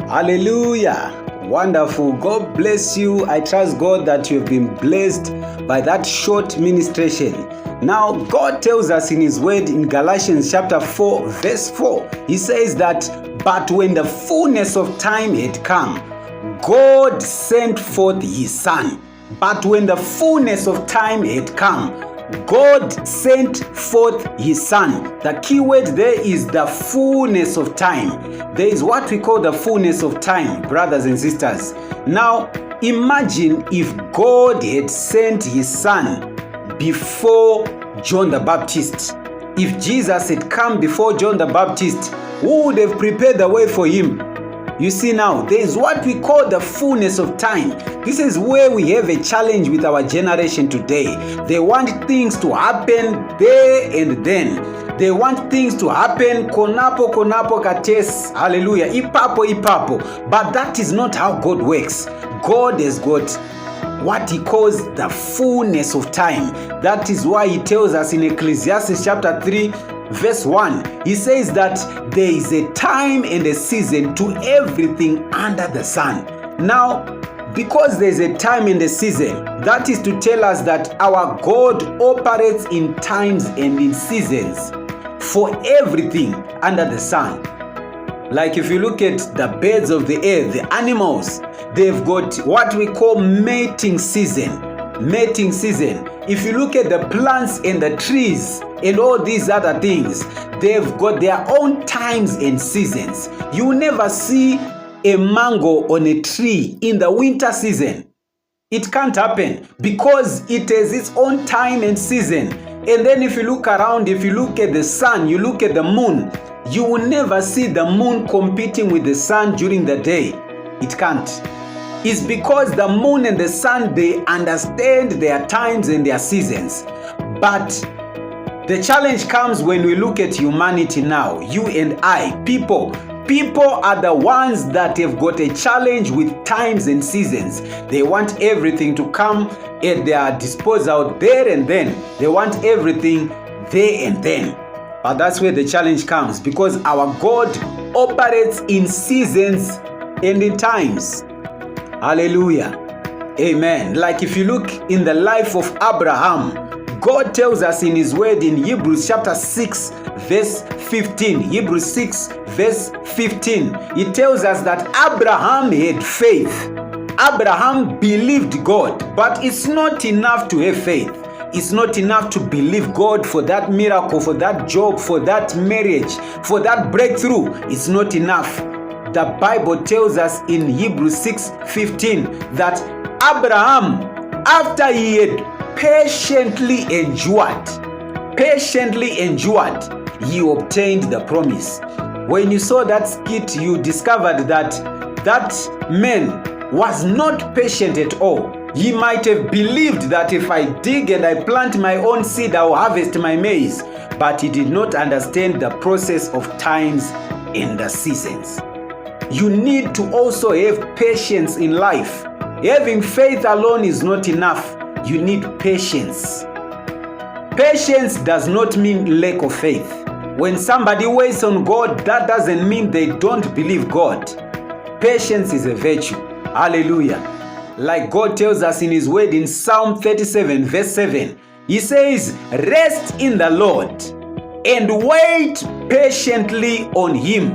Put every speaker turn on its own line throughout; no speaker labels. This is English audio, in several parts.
Hallelujah. Wonderful. God bless you. I trust God that you've been blessed by that short ministration. Now, God tells us in His word in Galatians chapter 4, verse 4, He says that, "But when the fullness of time had come, God sent forth His Son." But when the fullness of time had come, God sent forth His Son. The key word there is the fullness of time. There is what we call the fullness of time, brothers and sisters. Now, imagine if God had sent His Son before John the Baptist. If Jesus had come before John the Baptist, who would have prepared the way for Him? You see now, there is what we call the fullness of time. This is where we have a challenge with our generation today. They want things to happen there and then. They want things to happen konapo kates, hallelujah, ipapo. But that is not how God works. God has got what He calls the fullness of time. That is why He tells us in Ecclesiastes chapter 3, verse 1, He says that there is a time and a season to everything under the sun. Now, because there is a time and a season, that is to tell us that our God operates in times and in seasons for everything under the sun. Like if you look at the birds of the air, the animals, they've got what we call mating season. Mating season. If you look at the plants and the trees and all these other things, they've got their own times and seasons. You will never see a mango on a tree in the winter season. It can't happen because it has its own time and season. And then if you look around, if you look at the sun, you look at the moon, you will never see the moon competing with the sun during the day. It can't. It's because the moon and the sun, they understand their times and their seasons. But the challenge comes when we look at humanity now, you and I, people. People are the ones that have got a challenge with times and seasons. They want everything to come at their disposal there and then. They want everything there and then. But that's where the challenge comes, because our God operates in seasons and in times. Hallelujah. Amen. Like if you look in the life of Abraham, God tells us in His word in Hebrews chapter 6 verse 15. Hebrews 6 verse 15. It tells us that Abraham had faith. Abraham believed God, but it's not enough to have faith. It's not enough to believe God for that miracle, for that job, for that marriage, for that breakthrough. It's not enough. The Bible tells us in Hebrews 6:15 that Abraham, after he had patiently endured, he obtained the promise. When you saw that skit, you discovered that that man was not patient at all. He might have believed that if I dig and I plant my own seed, I will harvest my maize. But he did not understand the process of times and the seasons. You need to also have patience in life. Having faith alone is not enough. You need patience. Patience does not mean lack of faith. When somebody waits on God, that doesn't mean they don't believe God. Patience is a virtue. Hallelujah. Like God tells us in His word in Psalm 37 verse 7, He says, "Rest in the Lord and wait patiently on Him."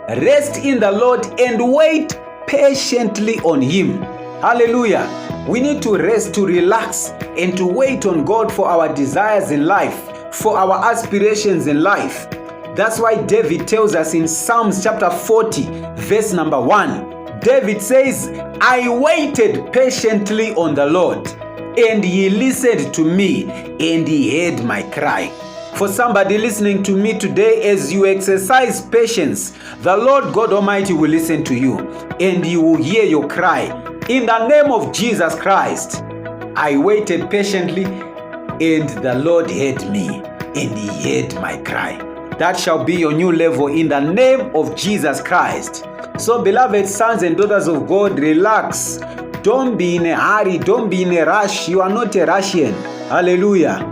Rest in the Lord and wait patiently on Him. Hallelujah. We need to rest, to relax, and to wait on God for our desires in life, for our aspirations in life. That's why David tells us in Psalms chapter 40, verse number 1. David says, "I waited patiently on the Lord, and He listened to me, and He heard my cry." For somebody listening to me today, as you exercise patience, the Lord God Almighty will listen to you, and He will hear your cry. In the name of Jesus Christ, I waited patiently, and the Lord heard me, and He heard my cry. That shall be your new level in the name of Jesus Christ. So, beloved sons and daughters of God, relax. Don't be in a hurry. Don't be in a rush. You are not a Russian. Hallelujah.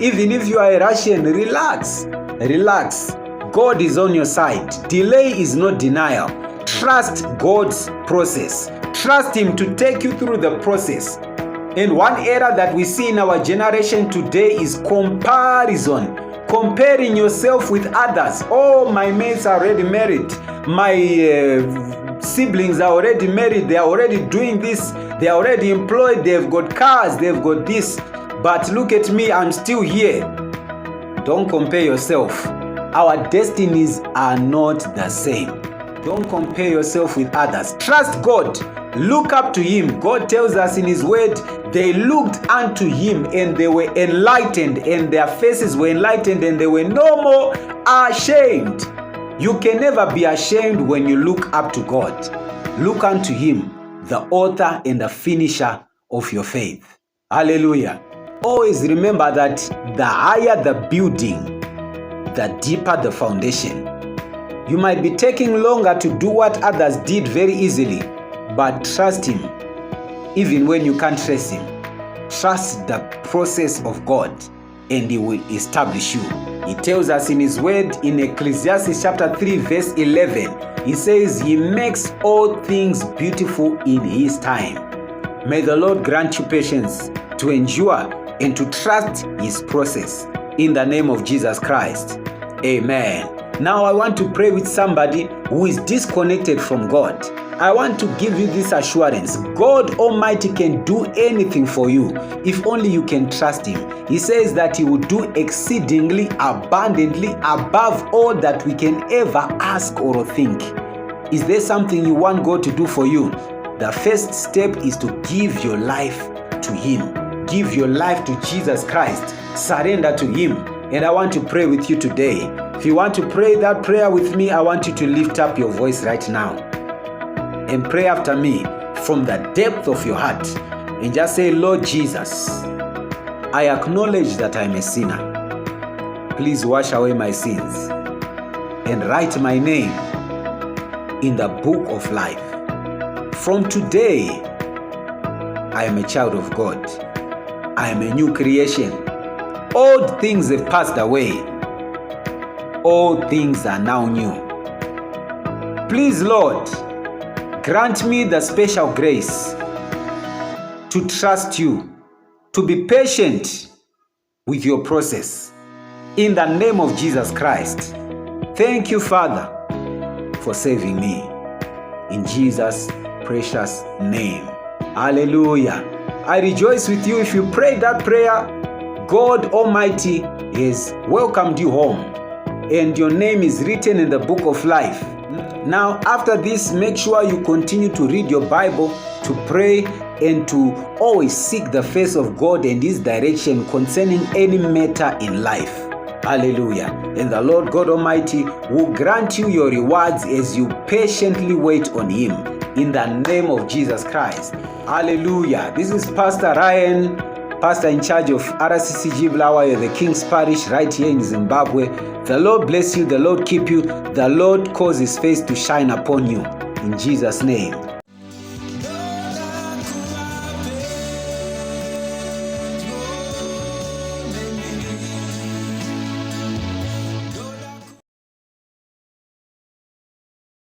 Even if you are a Russian, relax. Relax. God is on your side. Delay is not denial. trust God's process. Trust Him to take you through the process. And one error that we see in our generation today is comparison. Comparing yourself with others. Oh, my mates are already married. My siblings are already married. They are already doing this. They are already employed. They've got cars. They've got this. But look at me. I'm still here. Don't compare yourself. Our destinies are not the same. Don't compare yourself with others. Trust God. Look up to Him. God tells us in His word, they looked unto Him and they were enlightened, and their faces were enlightened, and they were no more ashamed. You can never be ashamed when you look up to God. Look unto Him, the author and the finisher of your faith. Hallelujah. Always remember that the higher the building, the deeper the foundation. You might be taking longer to do what others did very easily, but trust Him even when you can't trace Him. Trust the process of God and He will establish you. He tells us in His word in Ecclesiastes chapter 3 verse 11. He says He makes all things beautiful in His time. May the Lord grant you patience to endure and to trust His process in the name of Jesus Christ. Amen. Now I want to pray with somebody who is disconnected from God. I want to give you this assurance. God Almighty can do anything for you if only you can trust Him. He says that He will do exceedingly abundantly above all that we can ever ask or think. Is there something you want God to do for you? The first step is to give your life to Him. Give your life to Jesus Christ. Surrender to Him. And I want to pray with you today. If you want to pray that prayer with me, I want you to lift up your voice right now and pray after me from the depth of your heart, and just say, Lord Jesus, I acknowledge that I'm a sinner. Please wash away my sins and write my name in the book of life. From today, I am a child of God. I am a new creation. Old things have passed away. All things are now new. Please, Lord, grant me the special grace to trust you, to be patient with your process. In the name of Jesus Christ. Thank you, Father, for saving me. In Jesus' precious name. Hallelujah. I rejoice with you. If you prayed that prayer, God Almighty has welcomed you home, and your name is written in the book of life. Now, after this, make sure you continue to read your Bible, to pray, and to always seek the face of God and His direction concerning any matter in life. Hallelujah. And the Lord God Almighty will grant you your rewards as you patiently wait on Him. In the name of Jesus Christ. Hallelujah. This is Pastor Ryan, pastor in charge of RCCG Bulawayo, the King's Parish, right here in Zimbabwe. The Lord bless you. The Lord keep you. The Lord cause His face to shine upon you. In Jesus' name.